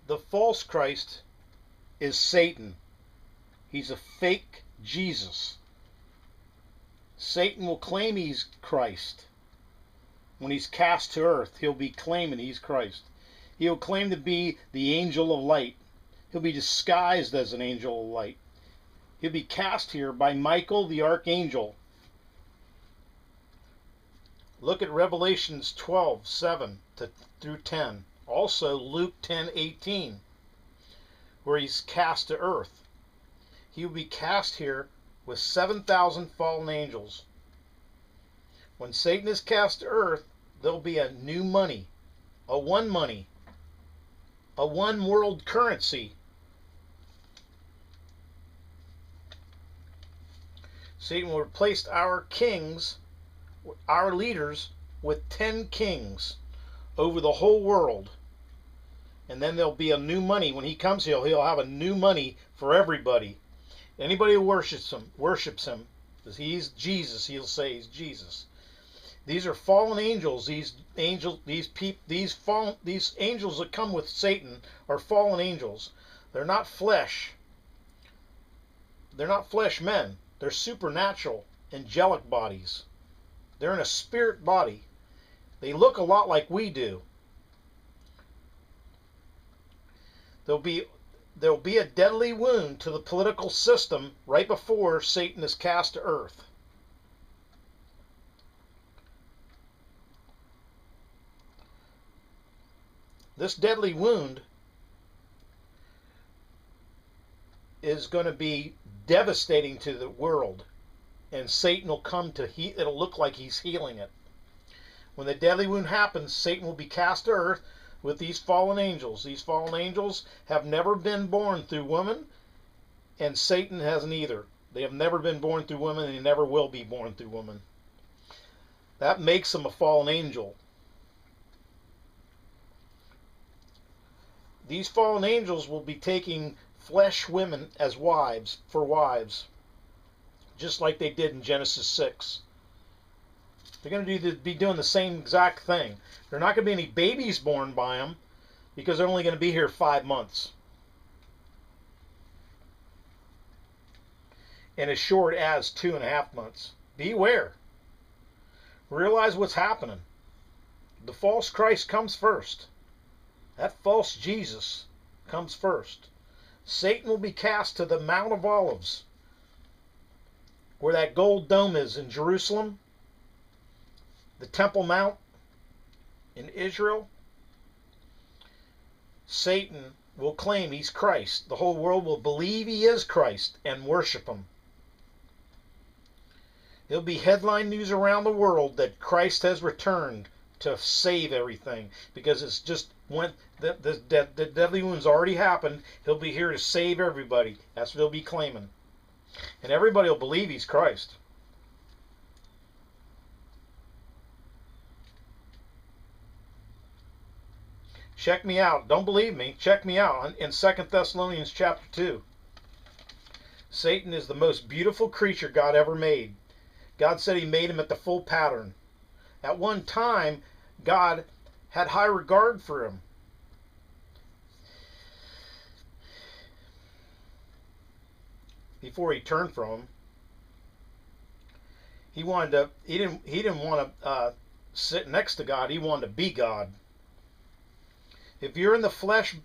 The false Christ is Satan. He's a fake Jesus. Satan will claim he's Christ. When he's cast to earth, he'll be claiming he's Christ. He'll claim to be the angel of light. He'll be disguised as an angel of light. He'll be cast here by Michael the archangel. Look at Revelations 12:7 through 10. Also Luke 10:18, where he's cast to earth. He will be cast here with 7,000 fallen angels. When Satan is cast to earth, there'll be a new money, a one money, a one world currency. Satan will replace our kings, our leaders, with 10 kings over the whole world. And then there'll be a new money. When he comes here, he'll have a new money for everybody. Anybody who worships him, because he's Jesus, he'll say he's Jesus. These are fallen angels. These angels that come with Satan are fallen angels. They're not flesh. They're not flesh men. They're supernatural, angelic bodies. They're in a spirit body. They look a lot like we do. There'll be a deadly wound to the political system right before Satan is cast to earth. This deadly wound is going to be devastating to the world, and Satan will come to it'll look like he's healing it. When the deadly wound happens, Satan will be cast to earth with these fallen angels. These fallen angels have never been born through woman, and Satan hasn't either. They have never been born through woman, and they never will be born through woman. That makes them a fallen angel. These fallen angels will be taking flesh women as wives, for wives, just like they did in Genesis 6. They're going to be doing the same exact thing. There are not going to be any babies born by them because they're only going to be here 5 months. And as short as 2.5 months. Beware. Realize what's happening. The false Christ comes first. That false Jesus comes first. Satan will be cast to the Mount of Olives, where that gold dome is in Jerusalem, the Temple Mount in Israel. Satan will claim he's Christ. The whole world will believe he is Christ and worship him. It'll be headline news around the world that Christ has returned to save everything, because it's just when the deadly wound's already happened. He'll be here to save everybody. That's what he'll be claiming, and everybody will believe he's Christ. Check me out. Don't believe me? Check me out in 2 Thessalonians chapter 2. Satan is the most beautiful creature God ever made. God said he made him at the full pattern. At one time, God had high regard for him. Before he turned from him, he didn't want to sit next to God. He wanted to be God. If you're in the flesh,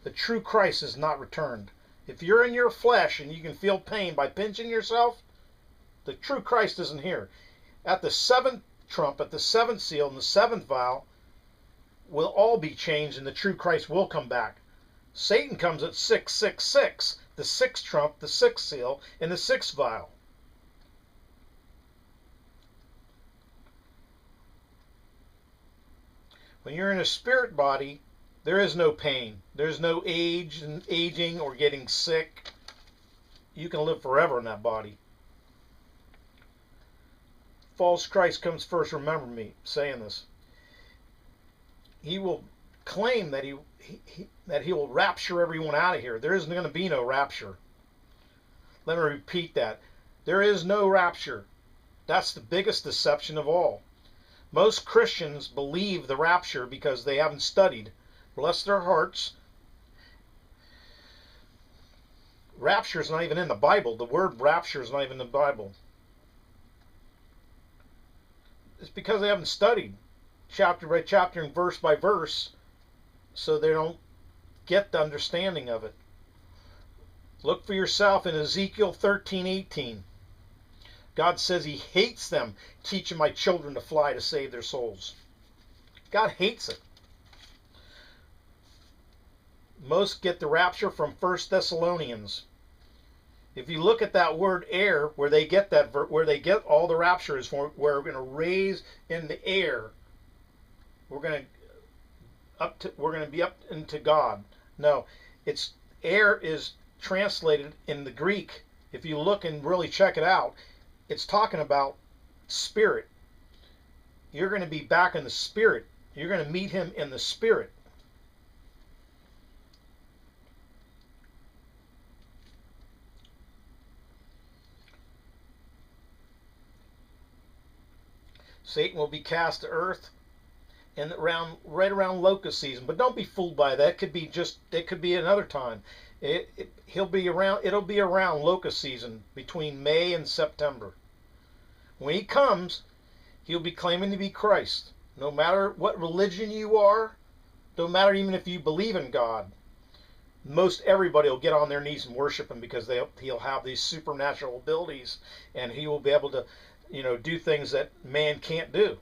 the true Christ is not returned. If you're in your flesh and you can feel pain by pinching yourself, the true Christ isn't here. At the 7th trumpet, the 7th seal, and the 7th vial will all be changed, and the true Christ will come back. Satan comes at 666, the 6th trump, the 6th seal, and the 6th vial. When you're in a spirit body, there is no pain. There's no aging or getting sick. You can live forever in that body. False Christ comes first. Remember me saying this. He will claim that he will rapture everyone out of here. There isn't going to be no rapture. Let me repeat that. There is no rapture. That's the biggest deception of all. Most Christians believe the rapture because they haven't studied. Bless their hearts. Rapture is not even in the Bible. The word rapture is not even in the Bible. It's because they haven't studied chapter by chapter and verse by verse, so they don't get the understanding of it. Look for yourself in Ezekiel 13:18. God says he hates them teaching my children to fly to save their souls. God hates it. Most get the rapture from 1 Thessalonians. If you look at that word air, where they get all the rapture is for, where we're going to raise in the air. We're going to be up into God. No, it's air is translated in the Greek. If you look and really check it out, it's talking about spirit. You're going to be back in the spirit. You're going to meet him in the spirit. Satan will be cast to earth and right around locust season, but don't be fooled by that. It could be another time. It'll be around locust season between May and September. When he comes, he'll be claiming to be Christ. No matter what religion you are, no matter even if you believe in God, most everybody will get on their knees and worship him because he'll have these supernatural abilities, and he will be able to, do things that man can't do.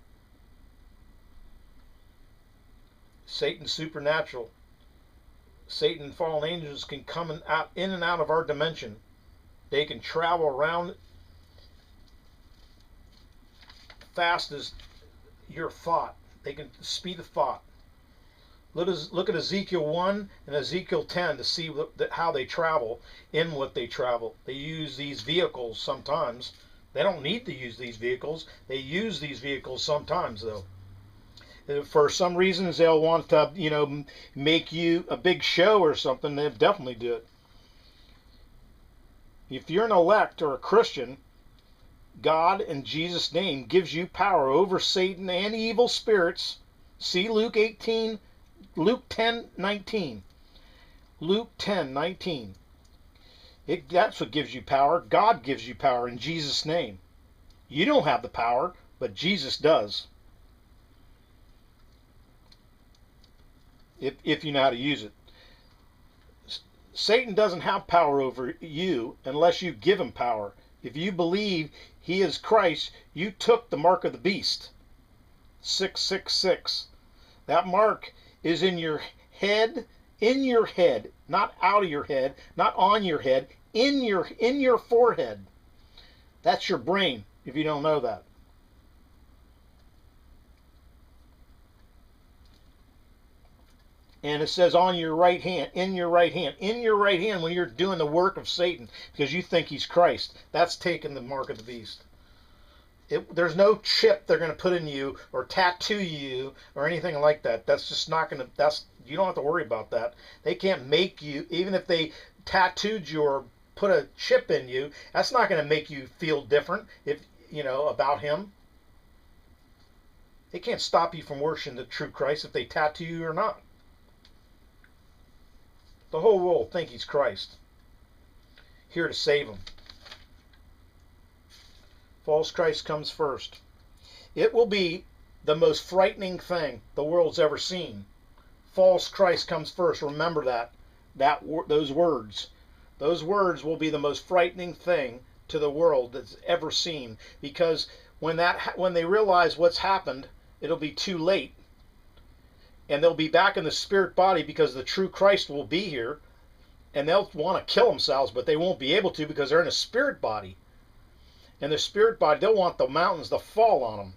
Satan's supernatural. Satan and fallen angels can come in and out of our dimension. They can travel around fast as your thought. They can speed of thought. Look at Ezekiel 1 and Ezekiel 10 to see how they travel, in what they travel. They use these vehicles sometimes. They don't need to use these vehicles. They use these vehicles sometimes, though. For some reasons, they'll want to, make you a big show or something. They'll definitely do it. If you're an elect or a Christian, God, in Jesus' name, gives you power over Satan and evil spirits. See Luke 10:19. Luke 10:19. That's what gives you power. God gives you power in Jesus' name. You don't have the power, but Jesus does. If you know how to use it. Satan doesn't have power over you unless you give him power. If you believe he is Christ, you took the mark of the beast. 666. That mark is in your head, not out of your head, not on your head, in your forehead. That's your brain, if you don't know that. And it says on your right hand, in your right hand when you're doing the work of Satan because you think he's Christ. That's taking the mark of the beast. There's no chip they're going to put in you or tattoo you or anything like that. That's just not going to, you don't have to worry about that. They can't make you, even if they tattooed you or put a chip in you, that's not going to make you feel different about him. They can't stop you from worshiping the true Christ if they tattoo you or not. The whole world will think he's Christ, here to save them. False Christ comes first. It will be the most frightening thing the world's ever seen. False Christ comes first. Remember those words. Those words will be the most frightening thing to the world that's ever seen, because when they realize what's happened, it'll be too late. And they'll be back in the spirit body because the true Christ will be here, and they'll want to kill themselves, but they won't be able to because they're in a spirit body. And the spirit body, they'll want the mountains to fall on them.